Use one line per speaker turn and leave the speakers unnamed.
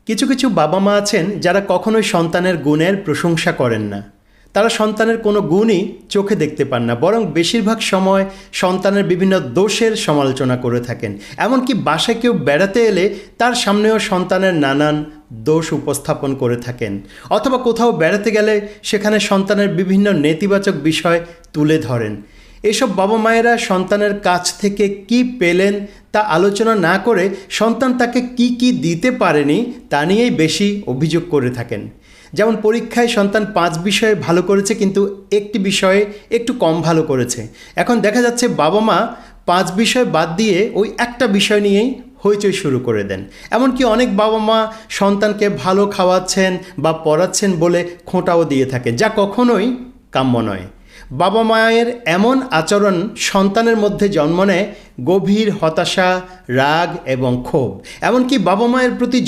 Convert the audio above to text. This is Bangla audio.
কিছু কিছু বাবা মা আছেন যারা কখনোই সন্তানের গুণের প্রশংসা করেন না। তারা সন্তানের কোনো গুণই চোখে দেখতে পান না, বরং বেশিরভাগ সময় সন্তানের বিভিন্ন দোষের সমালোচনা করে থাকেন। এমনকি বাসায় কেউ বেড়াতে এলে তার সামনেও সন্তানের নানান দোষ উপস্থাপন করে থাকেন, অথবা কোথাও বেড়াতে গেলে সেখানে সন্তানের বিভিন্ন নেতিবাচক বিষয় তুলে ধরেন। এসব বাবা মায়েরা সন্তানের কাছ থেকে কি পেলেন তা আলোচনা না করে সন্তান তাকে কি কি দিতে পারেনি তা নিয়েই বেশি অভিযোগ করে থাকেন। যেমন পরীক্ষায় সন্তান 5 বিষয়ে ভালো করেছে, কিন্তু একটি বিষয়ে একটু কম ভালো করেছে। এখন দেখা যাচ্ছে বাবা মা 5 বিষয় বাদ দিয়ে ওই একটা বিষয় নিয়েই হইচই শুরু করে দেন। এমনকি অনেক বাবা মা সন্তানকে ভালো খাওয়াচ্ছেন বা পড়াচ্ছেন বলে খোঁটাও দিয়ে থাকেন, যা কখনোই কাম্য নয়। বাবা মায়ের এমন আচরণ সন্তানের মধ্যে জন্ম নেয় গভীর হতাশা, রাগ এবং ক্ষোভ। এমনকি বাবা মায়ের প্রতি